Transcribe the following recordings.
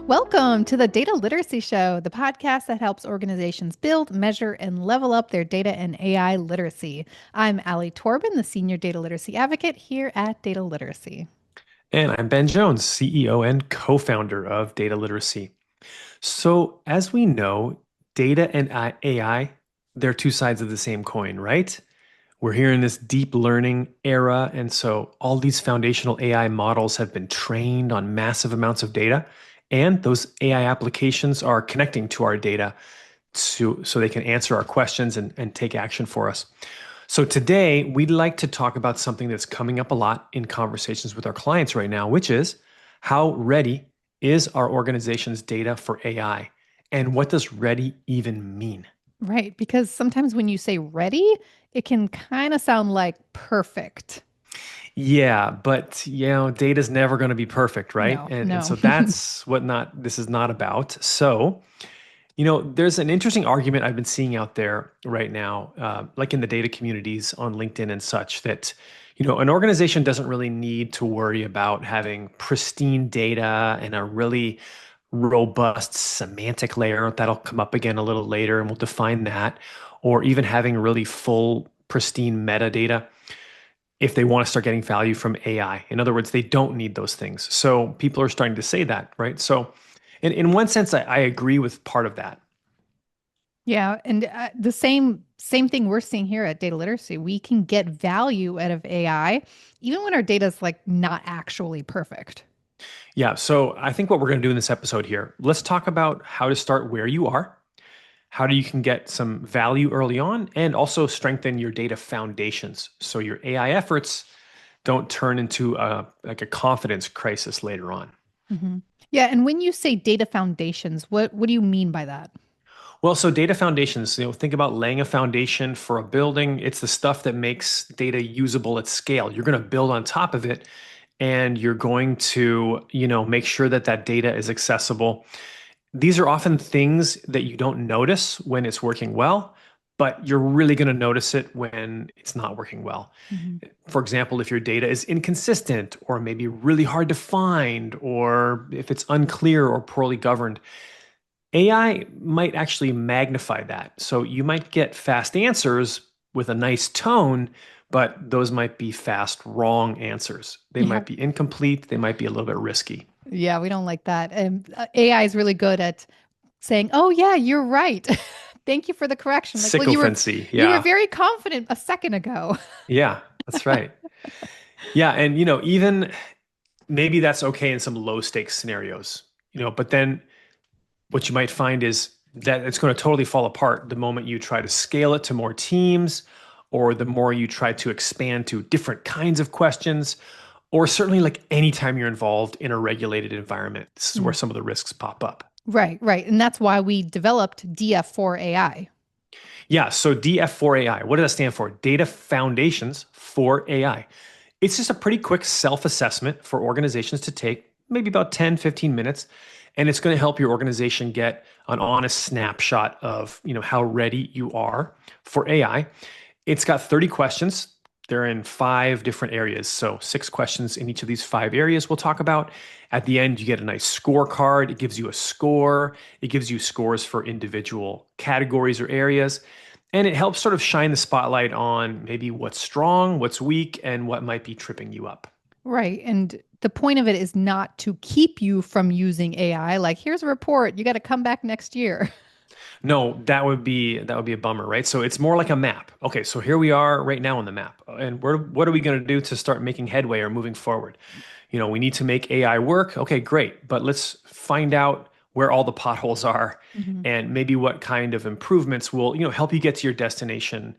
Welcome to the Data Literacy Show, the podcast that helps organizations build, measure, and level up their data and AI literacy. I'm Alli Torban, the Senior Data Literacy Advocate here at Data Literacy. And I'm Ben Jones, CEO and co-founder of Data Literacy. So, as we know, data and AI, they're two sides of the same coin, right? We're here in this deep learning era, and so all these foundational AI models have been trained on massive amounts of data, and those AI applications are connecting to our data so they can answer our questions and take action for us. So today, we'd like to talk about something that's coming up a lot in conversations with our clients right now, which is how ready is our organization's data for AI? And what does ready even mean? Right, because sometimes when you say ready, it can kind of sound like perfect. Yeah, but data's never going to be perfect, right? No, And no. so that's what not this is not about. So, there's an interesting argument I've been seeing out there right now, like in the data communities on LinkedIn and such, that an organization doesn't really need to worry about having pristine data and a really robust semantic layer. That'll come up again a little later, and we'll define that, or even having really full, pristine metadata if they want to start getting value from AI. In other words, they don't need those things. So people are starting to say that, right? So in one sense, I agree with part of that. Yeah, and the same thing we're seeing here at Data Literacy. We can get value out of AI even when our data is like not actually perfect. Yeah. So I think what we're going to do in this episode here, let's talk about how to start where you are, how you can get some value early on, and also strengthen your data foundations so your AI efforts don't turn into like a confidence crisis later on. hmm Yeah, and when you say data foundations, what do you mean by that? Well, so data foundations, think about laying a foundation for a building. It's the stuff that makes data usable at scale. You're going to build on top of it and you're going to, make sure that that data is accessible. These are often things that you don't notice when it's working well, but you're really going to notice it when it's not working well. hmm For example, if your data is inconsistent or maybe really hard to find, or if it's unclear or poorly governed, AI might actually magnify that. So you might get fast answers with a nice tone, but those might be fast, wrong answers. They Yeah, might be incomplete. They might be a little bit risky. yeah, we don't like that. And AI is really good at saying, "Oh yeah, you're right. Thank you for the correction." Like, well, Sycophancy. you were Yeah. very confident a second ago. Yeah, that's right. Yeah. And, even maybe that's okay in some low stakes scenarios, but then what you might find is that it's going to totally fall apart the moment you try to scale it to more teams, or the more you try to expand to different kinds of questions, or certainly like anytime you're involved in a regulated environment. This is where Mm. some of the risks pop up. Right, right. And that's why we developed DF4 AI. Yeah, so DF4AI, what does that stand for? Data Foundations for AI. It's just a pretty quick self assessment for organizations to take, maybe about 10, 15 minutes. And it's going to help your organization get an honest snapshot of how ready you are for AI. It's got 30 questions. They're in 5 different areas. So 6 questions in each of these 5 areas we'll talk about. At the end, you get a nice scorecard. It gives you a score. It gives you scores for individual categories or areas. And it helps sort of shine the spotlight on maybe what's strong, what's weak, and what might be tripping you up. Right. And the point of it is not to keep you from using AI. Like, here's a report. You got to come back next year. No, that would be a bummer, right? So it's more like a map. Okay, so here we are right now on the map. And what are we going to do to start making headway or moving forward? We need to make AI work. Okay, great. But let's find out where all the potholes are Mhm. and maybe what kind of improvements will, help you get to your destination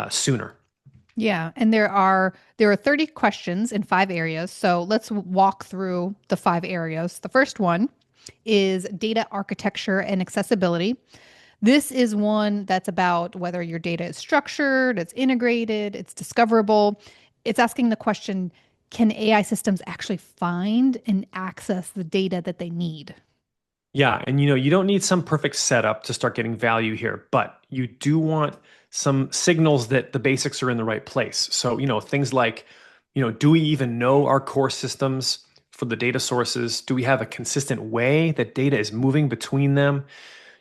sooner. Yeah, and there are 30 questions in 5 areas. So let's walk through the 5 areas. The first one is data architecture and accessibility. This is one that's about whether your data is structured, it's integrated, it's discoverable. It's asking the question, can AI systems actually find and access the data that they need? Yeah, and you don't need some perfect setup to start getting value here, but you do want some signals that the basics are in the right place. So, things like, do we even know our core systems for the data sources? Do we have a consistent way that data is moving between them?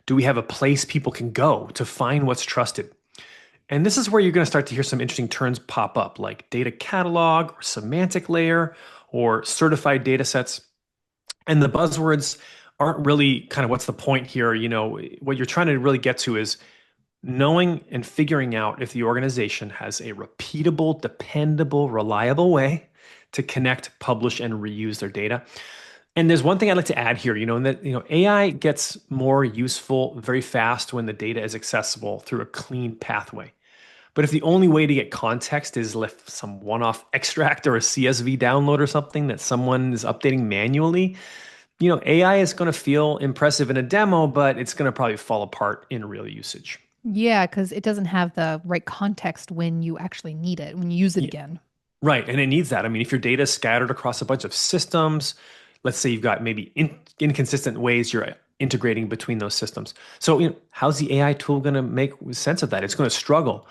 Do we have a place people can go to find what's trusted? And this is where you're going to start to hear some interesting terms pop up, like data catalog or semantic layer or certified data sets. And the buzzwords aren't really kind of what's the point here. What you're trying to really get to is knowing and figuring out if the organization has a repeatable, dependable, reliable way to connect, publish, and reuse their data. And there's one thing I'd like to add here, and that AI gets more useful very fast when the data is accessible through a clean pathway. But if the only way to get context is lift some one-off extract or a CSV download or something that someone is updating manually, AI is going to feel impressive in a demo, but it's going to probably fall apart in real usage. Yeah, because it doesn't have the right context when you actually need it, when you use it Yeah, again. right. And it needs that. I mean, if your data is scattered across a bunch of systems, let's say you've got maybe inconsistent ways you're integrating between those systems. So, how's the AI tool going to make sense of that? It's going to struggle.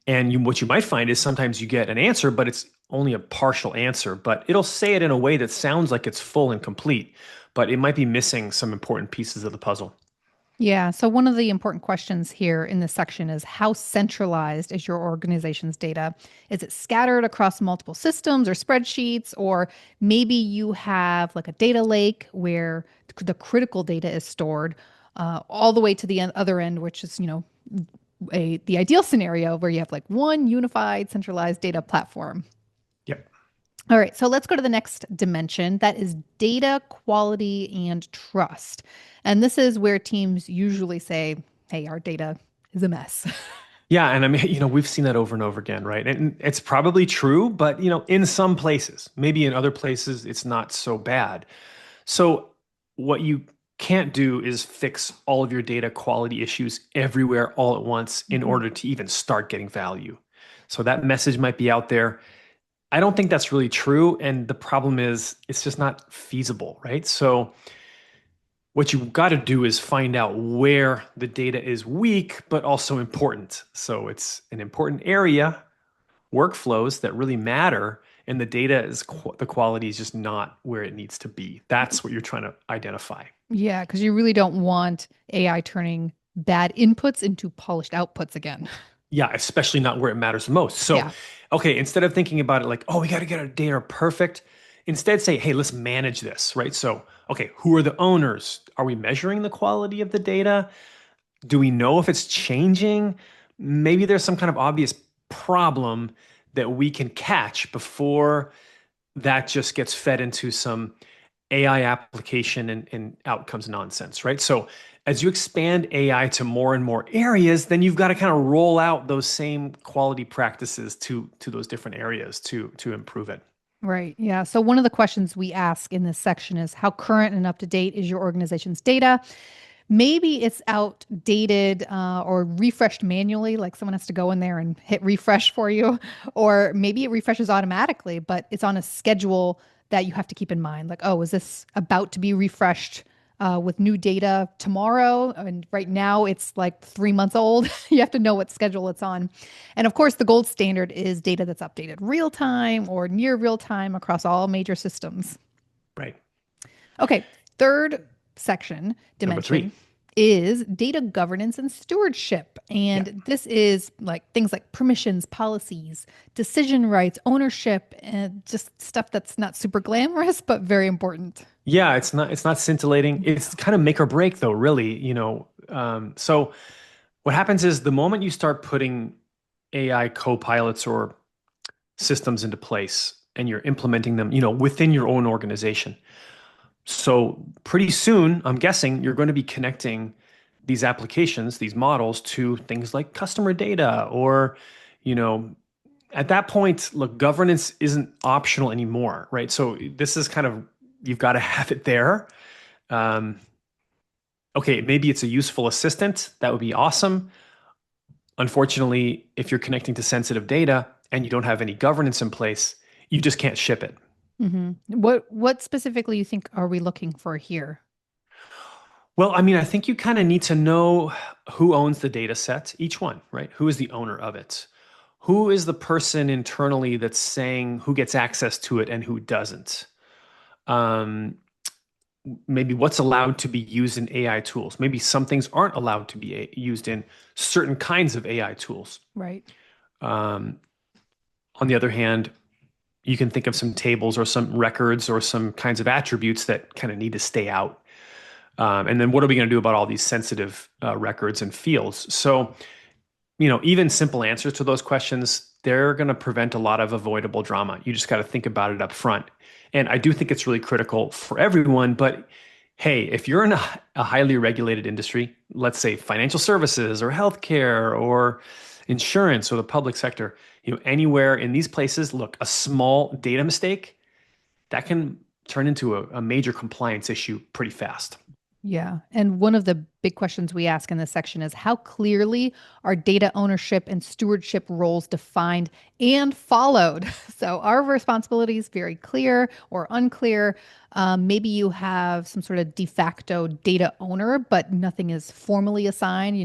And what you might find is sometimes you get an answer, but it's only a partial answer, but it'll say it in a way that sounds like it's full and complete, but it might be missing some important pieces of the puzzle. Yeah. So, one of the important questions here in this section is how centralized is your organization's data? Is it scattered across multiple systems or spreadsheets? Or maybe you have like a data lake where the critical data is stored all the way to the other end, which is, the ideal scenario where you have like one unified centralized data platform. Yep. All right, so let's go to the next dimension. That is data quality and trust. And this is where teams usually say, hey, our data is a mess. Yeah, and I mean, we've seen that over and over again, right? And it's probably true, but in some places, maybe in other places, it's not so bad. So what you can't do is fix all of your data quality issues everywhere all at once in Mhm. order to even start getting value. So that message might be out there. I don't think that's really true. And the problem is it's just not feasible, right? So what you've got to do is find out where the data is weak, but also important. So it's an important area, workflows that really matter, and the data is the quality is just not where it needs to be. That's what you're trying to identify. Yeah, because you really don't want AI turning bad inputs into polished outputs again. Yeah, especially not where it matters most. So, Yeah. okay, instead of thinking about it like, oh, we got to get our data perfect, instead say, hey, let's manage this, right? So, okay, who are the owners? Are we measuring the quality of the data? Do we know if it's changing? Maybe there's some kind of obvious problem that we can catch before that just gets fed into some AI application and outcomes nonsense, right? So as you expand AI to more and more areas, then you've got to kind of roll out those same quality practices to those different areas to improve it. Right. Yeah. So one of the questions we ask in this section is how current and up to date is your organization's data? Maybe it's outdated or refreshed manually, like someone has to go in there and hit refresh for you, or maybe it refreshes automatically, but it's on a schedule that you have to keep in mind. Like, oh, is this about to be refreshed with new data tomorrow? I mean, right now it's like 3 months old. You have to know what schedule it's on. And of course, the gold standard is data that's updated real time or near real time across all major systems. Right. Okay, third section, Number three. dimension, is data governance and stewardship. Yeah. And this is like things like permissions, policies, decision rights, ownership, and just stuff that's not super glamorous, but very important. Yeah, it's not scintillating. It's kind of make or break though, really, So what happens is the moment you start putting AI co-pilots or systems into place and you're implementing them, within your own organization. So pretty soon, I'm guessing you're going to be connecting these applications, these models to things like customer data or, you know, at that point, look, governance isn't optional anymore, right? So this is kind of, you've got to have it there. Um, okay, maybe it's a useful assistant. That would be awesome. Unfortunately, if you're connecting to sensitive data and you don't have any governance in place, you just can't ship it. What specifically you think are we looking for here? Well, I mean, I think you kind of need to know who owns the data set, each one, right? Who is the owner of it? Who is the person internally that's saying who gets access to it and who doesn't? Um, Maybe what's allowed to be used in AI tools. Maybe some things aren't allowed to be used in certain kinds of AI tools. Right. Um, on the other hand, you can think of some tables or some records or some kinds of attributes that kind of need to stay out. And then what are we going to do about all these sensitive records and fields? So, even simple answers to those questions, they're going to prevent a lot of avoidable drama. You just got to think about it up front. And I do think it's really critical for everyone. But hey, if you're in a highly regulated industry, let's say financial services or healthcare or insurance or the public sector, anywhere in these places, look, a small data mistake that can turn into a major compliance issue pretty fast. Yeah. And one of the big questions we ask in this section is how clearly are data ownership and stewardship roles defined and followed? So, are responsibilities very clear or unclear? Maybe you have some sort of de facto data owner, but nothing is formally assigned.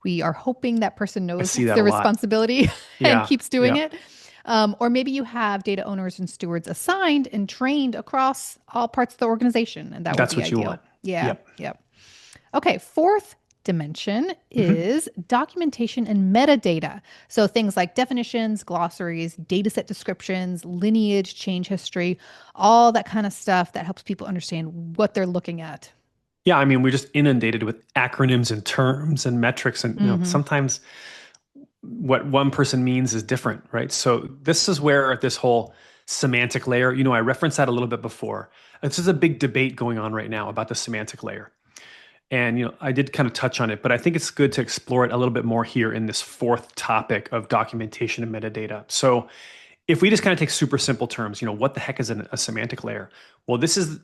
We are hoping that person I knows see what's that their a lot. responsibility and Yeah, keeps doing yeah, it. Or maybe you have data owners and stewards assigned and trained across all parts of the organization, and that would that's be what you ideal. want. Yeah, Yep. yep. Okay, fourth dimension Mhm. is documentation and metadata. So things like definitions, glossaries, dataset descriptions, lineage, change history, all that kind of stuff that helps people understand what they're looking at. Yeah, I mean, we're just inundated with acronyms and terms and metrics, and Hmm. sometimes what one person means is different, right? So this is where this whole semantic layer, I referenced that a little bit before. This is a big debate going on right now about the semantic layer. And I did kind of touch on it, but I think it's good to explore it a little bit more here in this fourth topic of documentation and metadata. So if we just kind of take super simple terms, what the heck is a semantic layer? Well, this is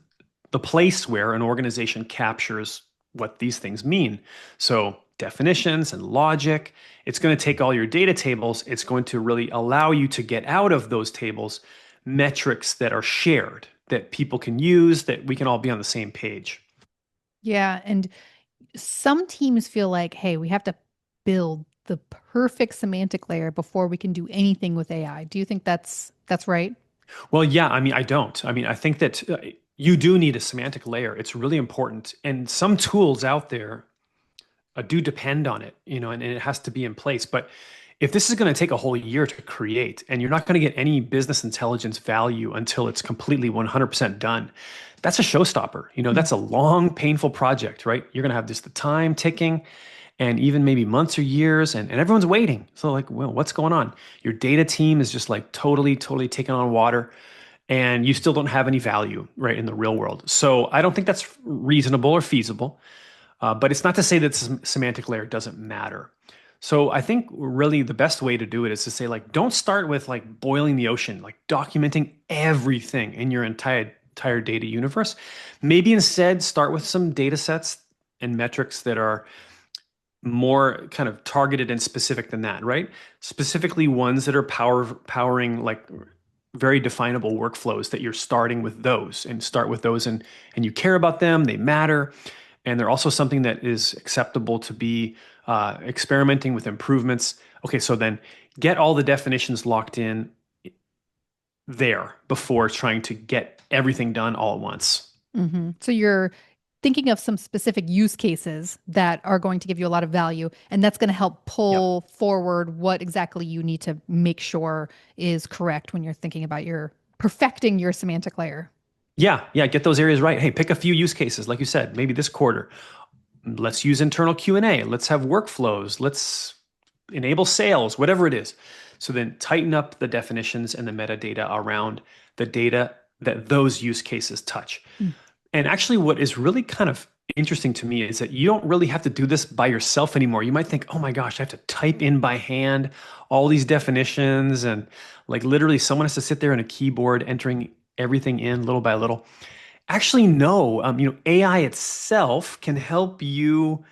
the place where an organization captures what these things mean. So definitions and logic, it's going to take all your data tables. It's going to really allow you to get out of those tables metrics that are shared, that people can use, that we can all be on the same page. Yeah, and some teams feel like, hey, we have to build the perfect semantic layer before we can do anything with AI. Do you think that's right? Well, yeah, I mean, I don't. I mean, I think that you do need a semantic layer. It's really important. And some tools out there do depend on it, and it has to be in place. But if this is going to take a whole year to create and you're not going to get any business intelligence value until it's completely 100% done, that's a showstopper. Mm. That's a long, painful project, right? You're going to have just the time ticking and even maybe months or years, and everyone's waiting. So, like, well, what's going on? Your data team is just like totally, totally taking on water and you still don't have any value, right, in the real world. So, I don't think that's reasonable or feasible. But it's not to say that semantic layer doesn't matter. So I think really the best way to do it is to say, like, don't start with like boiling the ocean, like documenting everything in your entire data universe. Maybe instead start with some data sets and metrics that are more kind of targeted and specific than that, right? Specifically ones that are powering like very definable workflows that you're starting with those and start with those and you care about them, they matter, and they're also something that is acceptable to be experimenting with improvements. Okay, so then get all the definitions locked in there before trying to get everything done all at once. So you're thinking of some specific use cases that are going to give you a lot of value, and that's going to help Yep. pull forward what exactly you need to make sure is correct when you're thinking about your perfecting your semantic layer. Yeah, yeah, get those areas right. Hey, pick a few use cases, like you said, maybe this quarter. Let's use internal Q&A. Let's have workflows. Let's enable sales, whatever it is. So then tighten up the definitions and the metadata around the data that those use cases touch. Mm. And actually, what is really kind of interesting to me is that you don't really have to do this by yourself anymore. You might think, oh my gosh, I have to type in by hand all these definitions. And like literally, someone has to sit there on a keyboard entering everything in little by little. Actually, no. AI itself can help you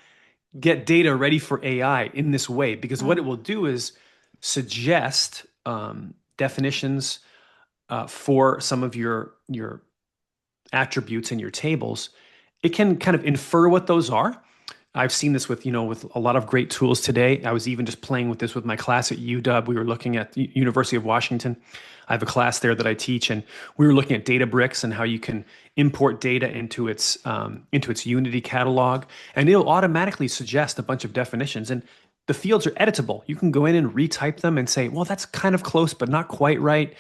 get data ready for AI in this way because what it Oh. will do is suggest definitions for some of your attributes in your tables. It can kind of infer what those are. I've seen this with, with a lot of great tools today. I was even just playing with this with my class at UW. We were looking at the University of Washington. I have a class there that I teach, and we were looking at Databricks and how you can import data into its Unity catalog, and it'll automatically suggest a bunch of definitions. And the fields are editable. You can go in and retype them and say, well, that's kind of close, but not quite right.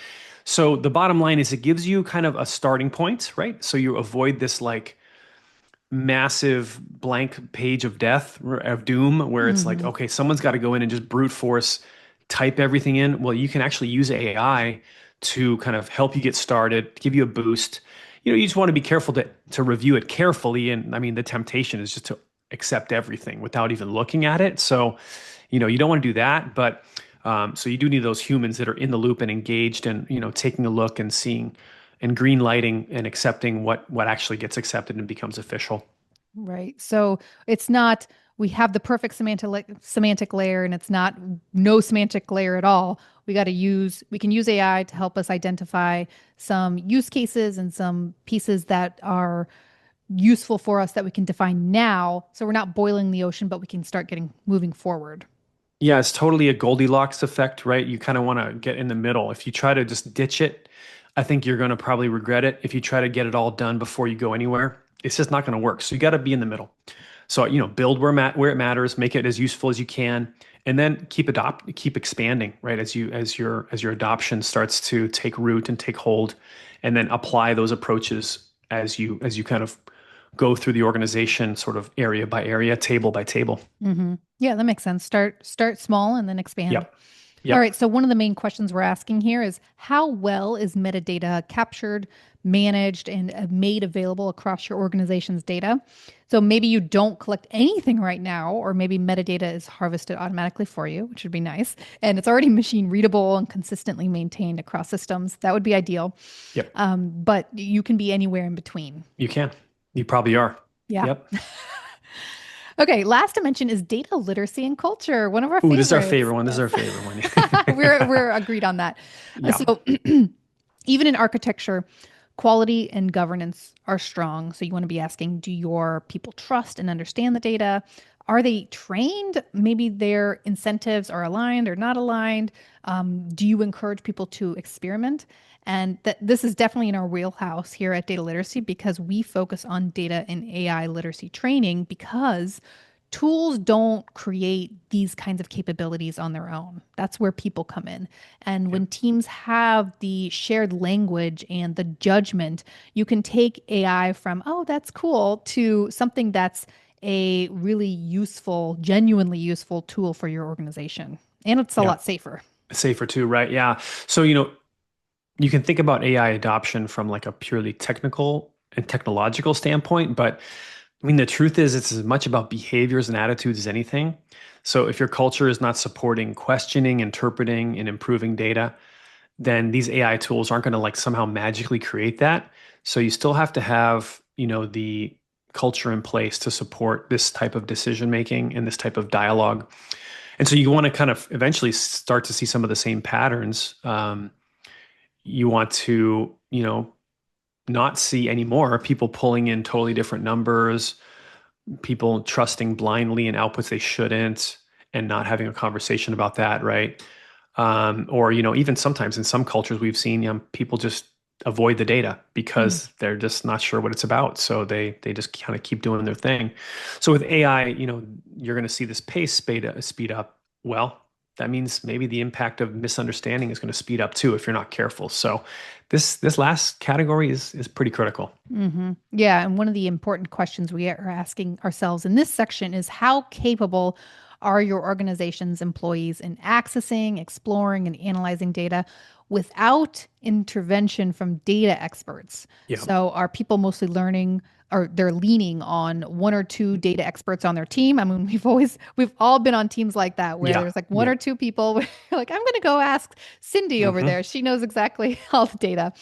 So the bottom line is it gives you kind of a starting point, right? So you avoid this like massive blank page of death of doom where it's like, Hmm. okay, someone's got to go in and just brute force type everything in. Well, you can actually use AI to kind of help you get started, give you a boost. You just want to be careful to review it carefully. And I mean, the temptation is just to accept everything without even looking at it. So, you don't want to do that. But so you do need those humans that are in the loop and engaged and, taking a look and seeing and green lighting and accepting what actually gets accepted and becomes official. Right. So it's not we have the perfect semantic layer and it's not no semantic layer at all. We can use AI to help us identify some use cases and some pieces that are useful for us that we can define now. So we're not boiling the ocean, but we can start getting moving forward. Yeah, it's totally a Goldilocks effect, right? You kind of want to get in the middle. If you try to just ditch it, I think you're going to probably regret it. If you try to get it all done before you go anywhere, it's just not going to work. So you got to be in the middle. So, build where it matters, make it as useful as you can, and then keep expanding, right? As your adoption starts to take root and take hold, and then apply those approaches as you kind of go through the organization sort of area by area, table by table. Yeah, that makes sense. Start small and then expand. Yep. All Yep. right, so one of the main questions we're asking here is how well is metadata captured, managed, and made available across your organization's data? So maybe you don't collect anything right now, or maybe metadata is harvested automatically for you, which would be nice, and it's already machine readable and consistently maintained across systems. That would be ideal. Yep. But you can be anywhere in between. You can. You probably are. Yeah. Yep. Okay, last to mention is data literacy and culture, one of our Ooh, this is our favorites. favorite one. This is Yes. our favorite one. We're agreed on that. Yeah. So even in architecture, quality and governance are strong. So you want to be asking, do your people trust and understand the data? Are they trained? Maybe their incentives are aligned or not aligned. Do you encourage people to experiment? And this is definitely in our wheelhouse here at Data Literacy because we focus on data and AI literacy training because tools don't create these kinds of capabilities on their own. That's where people come in. And Yep. when teams have the shared language and the judgment, you can take AI from, oh, that's cool, to something that's a really useful, genuinely useful tool for your organization. And it's a Yeah. lot safer. Safer too, right? Yeah. So, you can think about AI adoption from like a purely technical and technological standpoint, but I mean, the truth is it's as much about behaviors and attitudes as anything. So if your culture is not supporting questioning, interpreting, and improving data, then these AI tools aren't going to like somehow magically create that. So you still have to have, the culture in place to support this type of decision making and this type of dialogue. And so you want to kind of eventually start to see some of the same patterns. You want to, not see anymore people pulling in totally different numbers, people trusting blindly in outputs they shouldn't, and not having a conversation about that, right? Or even sometimes in some cultures we've seen people just avoid the data Mm. because they're just not sure what it's about, so they just kind of keep doing their thing. So with AI, you're going to see this pace speed up. Well, that means maybe the impact of misunderstanding is going to speed up too if you're not careful. So this last category is pretty critical. Yeah, and one of the important questions we are asking ourselves in this section is how capable are your organization's employees in accessing, exploring, and analyzing data without intervention from data experts? Yeah. So, are people mostly learning or they're leaning on one or two data experts on their team? I mean, we've all been on teams like that where Yeah. there's like one Yeah. or two people where you're like, I'm going to go ask Cindy over Hmm. there. She knows exactly all the data.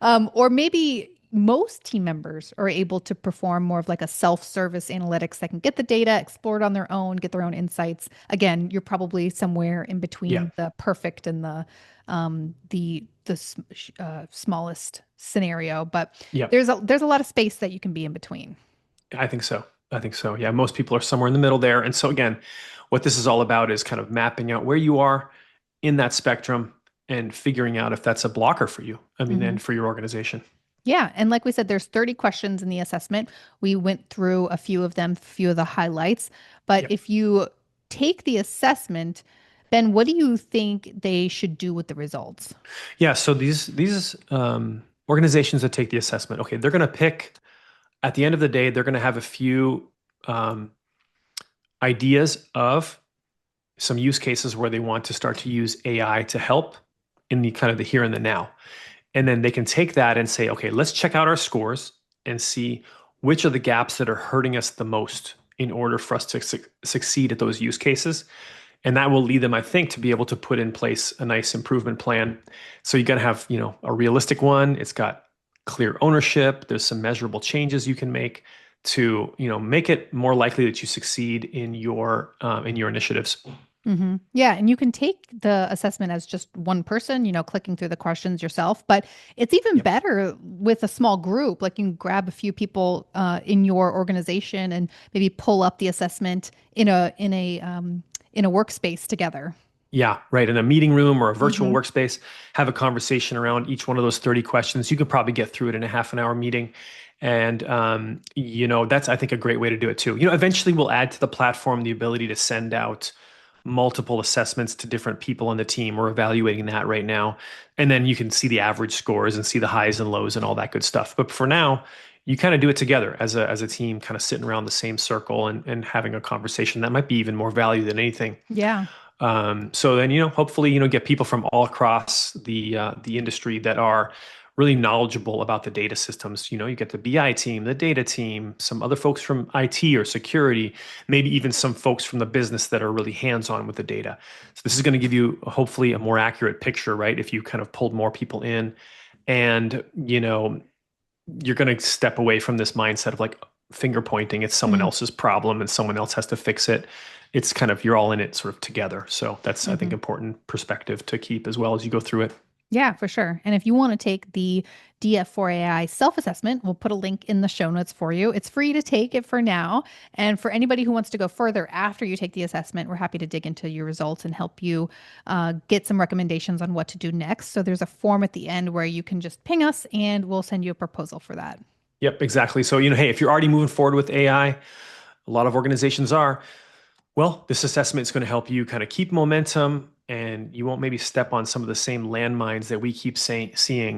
Or maybe most team members are able to perform more of like a self-service analytics that can get the data, explore it on their own, get their own insights. Again, you're probably somewhere in Yeah. between the perfect and smallest scenario, but Yeah. there's a lot of space that you can be in between. I think so. I think so. Yeah, most people are somewhere in the middle there. And so again, what this is all about is kind of mapping out where you are in that spectrum and figuring out if that's a blocker for you. I mean, Hmm. and for your organization. Yeah. And like we said, there's 30 questions in the assessment. We went through a few of them, a few of the highlights. But Yep. if you take the assessment, Ben, what do you think they should do with the results? Yeah. So these organizations that take the assessment, okay, they're going to pick at the end of the day, they're going to have a few um, ideas of some use cases where they want to start to use AI to help in the kind of the here and the now. And then they can take that and say, okay, let's check out our scores and see which are the gaps that are hurting us the most in order for us to succeed at those use cases. And that will lead them, I think, to be able to put in place a nice improvement plan. So you got to have, a realistic one. It's got clear ownership. There's some measurable changes you can make to, make it more likely that you succeed in your initiatives. Yeah, and you can take the assessment as just one person, clicking through the questions yourself. But it's even Yep. better with a small group. Like you can grab a few people in your organization and maybe pull up the assessment in a workspace together. Yeah, right. In a meeting room or a virtual Hmm. workspace, have a conversation around each one of those 30 questions. You could probably get through it in a half an hour meeting. And, that's, I think, a great way to do it too. Eventually we'll add to the platform the ability to send out multiple assessments to different people on the team. We're evaluating that right now. And then you can see the average scores and see the highs and lows and all that good stuff. But for now, you kind of do it together as a team, kind of sitting around the same circle and having a conversation. That might be even more value than anything. Yeah. So then, hopefully, get people from all across the industry that are really knowledgeable about the data systems. You get the BI team, the data team, some other folks from IT or security, maybe even some folks from the business that are really hands-on with the data. So this is going to give you hopefully a more accurate picture, right? If you kind of pulled more people in, and you're going to step away from this mindset of like finger pointing. It's someone else's problem and someone else has to fix it. It's kind of you're all in it sort of together. So that's I think Mm-hmm. important perspective to keep as well as you go through it. Yeah, for sure. And if you want to take the DF4AI self-assessment, we'll put a link in the show notes for you. It's free to take it for now. And for anybody who wants to go further after you take the assessment, we're happy to dig into your results and help you get some recommendations on what to do next. So there's a form at the end where you can just ping us and we'll send you a proposal for that. Yep, exactly. So, hey, if you're already moving forward with AI, a lot of organizations are, well, this assessment is going to help you kind of keep momentum and you won't maybe step on some of the same landmines that we keep seeing,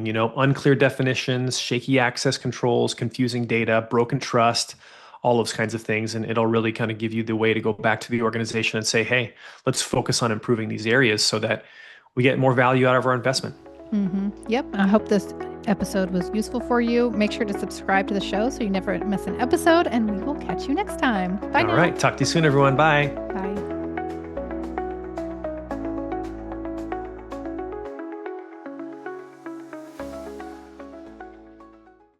unclear definitions, shaky access controls, confusing data, broken trust, all those kinds of things. And it'll really kind of give you the way to go back to the organization and say, hey, let's focus on improving these areas so that we get more value out of our investment. Yep. I hope this episode was useful for you. Make sure to subscribe to the show so you never miss an episode, and we will catch you next time. Bye All now. right. Talk to you soon, everyone. Bye.